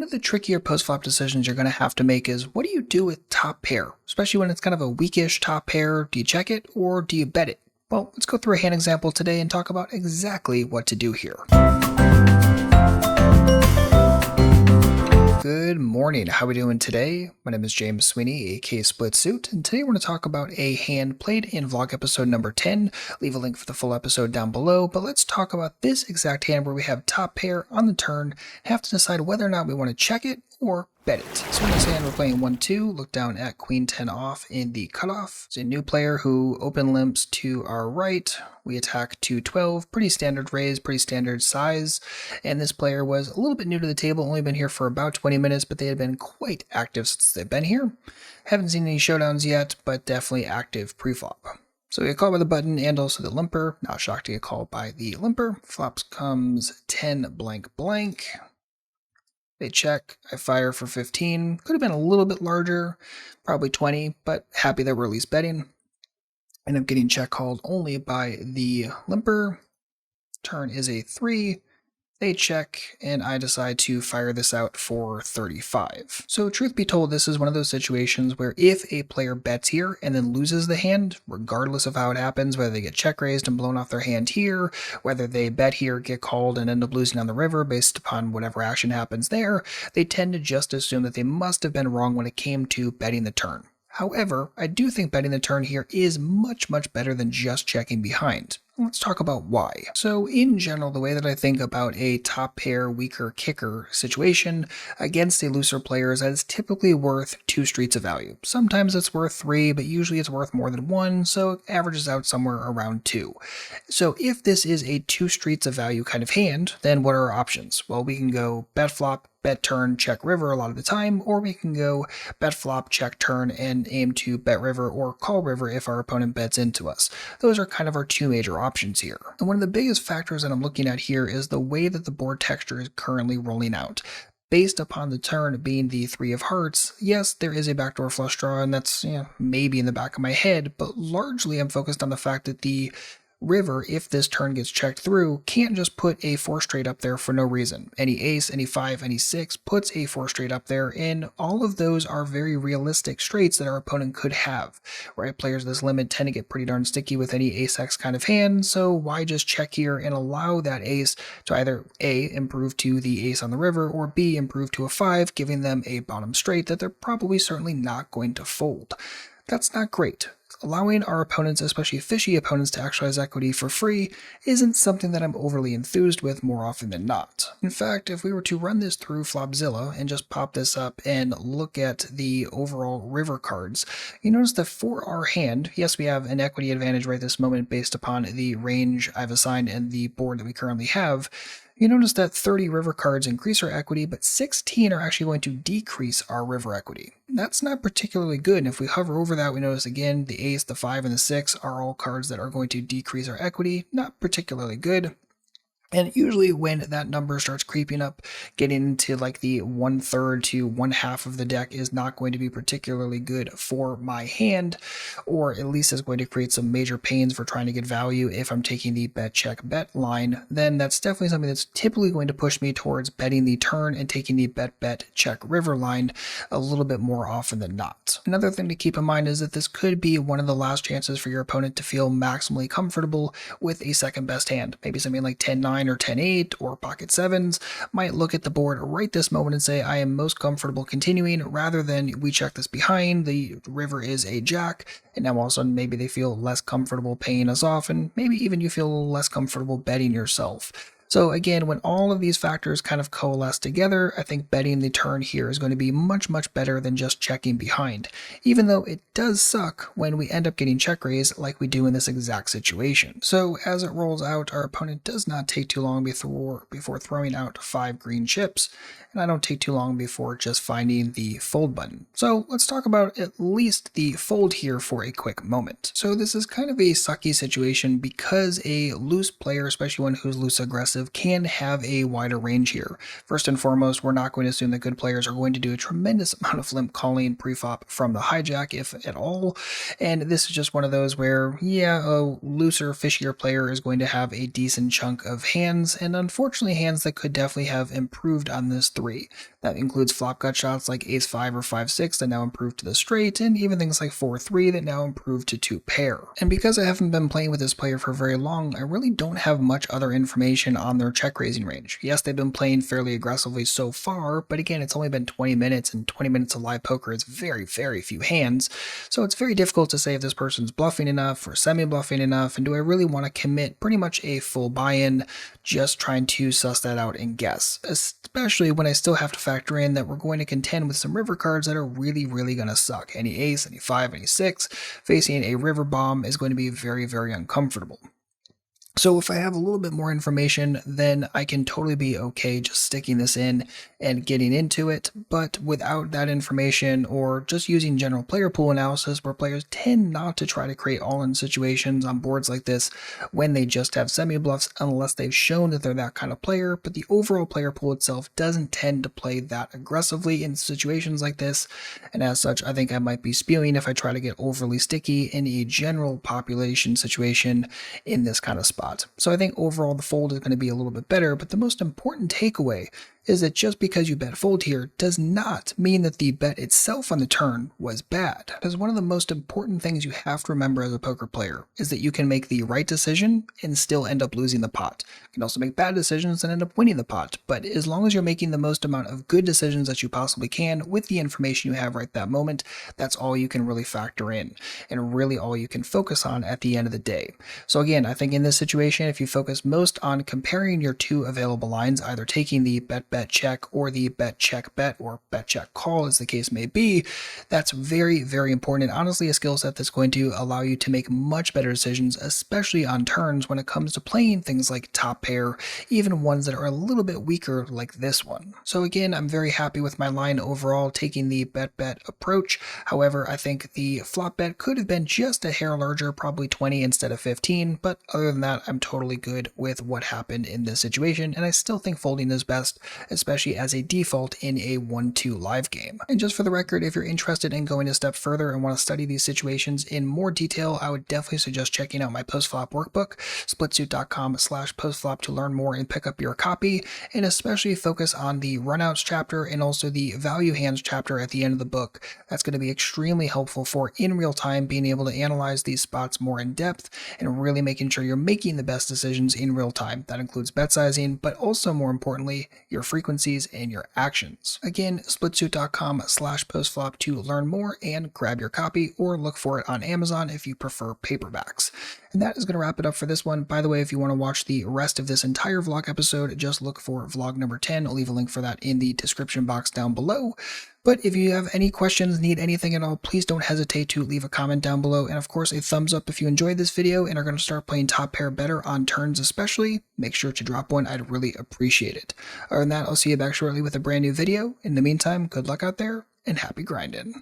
One of the trickier post-flop decisions you're going to have to make is what do you do with top pair, especially when it's kind of a weakish top pair? Do you check it or do you bet it? Well, let's go through a hand example today and talk about exactly what to do here. Good morning. How are we doing today? My name is James Sweeney, aka SplitSuit, and today we're going to talk about a hand played in vlog episode number 10. Leave a link for the full episode down below, but let's talk about this exact hand where we have top pair on the turn and have to decide whether or not we want to check it or bet it. So in this hand we're playing 1-2, look down at Queen 10 off in the cutoff. It's a new player who open limps to our right. We attack 2-12, pretty standard raise, pretty standard size. And this player was a little bit new to the table, only been here for about 20 minutes, but they had been quite active since they've been here. Haven't seen any showdowns yet, but definitely active pre-flop. So we get called by the button and also the limper. Not shocked to get called by the limper. Flops comes 10 blank blank. They check, I fire for 15. Could have been a little bit larger, probably 20, but happy that we're at least betting. End up getting check called only by the limper. Turn is a 3. They check, and I decide to fire this out for 35. So truth be told, this is one of those situations where if a player bets here and then loses the hand, regardless of how it happens, whether they get check raised and blown off their hand here, whether they bet here, get called, and end up losing on the river based upon whatever action happens there, they tend to just assume that they must have been wrong when it came to betting the turn. However, I do think betting the turn here is much better than just checking behind. Let's talk about why. So in general, the way that I think about a top pair weaker kicker situation against a looser player is that it's typically worth 2 streets of value. Sometimes it's worth 3, but usually it's worth more than 1, so it averages out somewhere around 2. So if this is a 2 streets of value kind of hand, then what are our options? Well, we can go bet flop, bet turn, check river a lot of the time, or we can go bet flop, check turn, and aim to bet river or call river if our opponent bets into us. Those are kind of our 2 major options here. And one of the biggest factors that I'm looking at here is the way that the board texture is currently rolling out. Based upon the turn being the 3 of hearts, yes, there is a backdoor flush draw, and that's maybe in the back of my head, but largely I'm focused on the fact that the river, if this turn gets checked through, can't just put a 4 straight up there for no reason. Any ace, any 5, any 6 puts a 4 straight up there, and all of those are very realistic straights that our opponent could have. Right? Players of this limit tend to get pretty darn sticky with any ace-x kind of hand, so why just check here and allow that ace to either A, improve to the ace on the river, or B, improve to a 5, giving them a bottom straight that they're probably certainly not going to fold. That's not great. Allowing our opponents, especially fishy opponents, to actualize equity for free isn't something that I'm overly enthused with more often than not. In fact, if we were to run this through Flopzilla and just pop this up and look at the overall river cards, you notice that for our hand, yes, we have an equity advantage right this moment based upon the range I've assigned and the board that we currently have. You notice that 30 river cards increase our equity, but 16 are actually going to decrease our river equity. That's not particularly good, and if we hover over that, we notice again the ace, the 5, and the 6 are all cards that are going to decrease our equity. Not particularly good. And usually when that number starts creeping up, getting into like the 1/3 to 1/2 of the deck is not going to be particularly good for my hand, or at least is going to create some major pains for trying to get value if I'm taking the bet check bet line, then that's definitely something that's typically going to push me towards betting the turn and taking the bet check river line a little bit more often than not. Another thing to keep in mind is that this could be one of the last chances for your opponent to feel maximally comfortable with a second best hand. Maybe something like 10-9 or 10-8 or pocket 7s might look at the board right this moment and say, I am most comfortable continuing, rather than we check this behind, the river is a jack, and now all of a sudden maybe they feel less comfortable paying us off, and maybe even you feel a little less comfortable betting yourself. So again, when all of these factors kind of coalesce together, I think betting the turn here is going to be much better than just checking behind, even though it does suck when we end up getting check raised like we do in this exact situation. So as it rolls out, our opponent does not take too long before throwing out 5 green chips, and I don't take too long before just finding the fold button. So let's talk about at least the fold here for a quick moment. So this is kind of a sucky situation because a loose player, especially one who's loose aggressive, aggressive can have a wider range here. First and foremost, we're not going to assume that good players are going to do a tremendous amount of limp calling pre-flop from the hijack, if at all, and this is just one of those where, yeah, a looser, fishier player is going to have a decent chunk of hands, and unfortunately hands that could definitely have improved on this 3. That includes flop gut shots like ace-5 or 5-6 that now improve to the straight, and even things like 4-3 that now improve to 2-pair. And because I haven't been playing with this player for very long, I really don't have much other information on their check raising range. Yes, they've been playing fairly aggressively so far, but again, it's only been 20 minutes, and 20 minutes of live poker is very, very few hands, so it's very difficult to say if this person's bluffing enough or semi-bluffing enough, and do I really want to commit pretty much a full buy-in just trying to suss that out and guess, especially when I still have to factor in that we're going to contend with some river cards that are really, really going to suck. Any ace, any 5, any 6, facing a river bomb is going to be very, very uncomfortable. So if I have a little bit more information, then I can totally be okay just sticking this in and getting into it, but without that information or just using general player pool analysis where players tend not to try to create all-in situations on boards like this when they just have semi-bluffs unless they've shown that they're that kind of player, but the overall player pool itself doesn't tend to play that aggressively in situations like this, and as such I think I might be spewing if I try to get overly sticky in a general population situation in this kind of spot. So I think overall the fold is going to be a little bit better, but the most important takeaway is that just because you bet fold here does not mean that the bet itself on the turn was bad. Because one of the most important things you have to remember as a poker player is that you can make the right decision and still end up losing the pot. You can also make bad decisions and end up winning the pot, but as long as you're making the most amount of good decisions that you possibly can with the information you have right that moment, that's all you can really factor in and really all you can focus on at the end of the day. So again, I think in this situation, if you focus most on comparing your two available lines, either taking the bet check or the bet check bet or bet check call as the case may be, that's very, very important, and honestly a skill set that's going to allow you to make much better decisions, especially on turns when it comes to playing things like top pair, even ones that are a little bit weaker like this one. So again, I'm very happy with my line overall taking the bet approach. However, I think the flop bet could have been just a hair larger, probably 20 instead of 15, but other than that I'm totally good with what happened in this situation, and I still think folding is best, especially as a default in a 1-2 live game. And just for the record, if you're interested in going a step further and want to study these situations in more detail, I would definitely suggest checking out my POSTFLOP workbook, splitsuit.com/postflop to learn more and pick up your copy, and especially focus on the runouts chapter and also the value hands chapter at the end of the book. That's going to be extremely helpful for in real time being able to analyze these spots more in depth and really making sure you're making the best decisions in real time. That includes bet sizing, but also more importantly, your frequencies and your actions. Again, splitsuit.com/postflop to learn more and grab your copy, or look for it on Amazon if you prefer paperbacks. And that is going to wrap it up for this one. By the way, if you want to watch the rest of this entire vlog episode, just look for vlog number 10. I'll leave a link for that in the description box down below. But if you have any questions, need anything at all, please don't hesitate to leave a comment down below. And of course, a thumbs up if you enjoyed this video and are going to start playing top pair better on turns especially. Make sure to drop one. I'd really appreciate it. Other than that, I'll see you back shortly with a brand new video. In the meantime, good luck out there and happy grinding.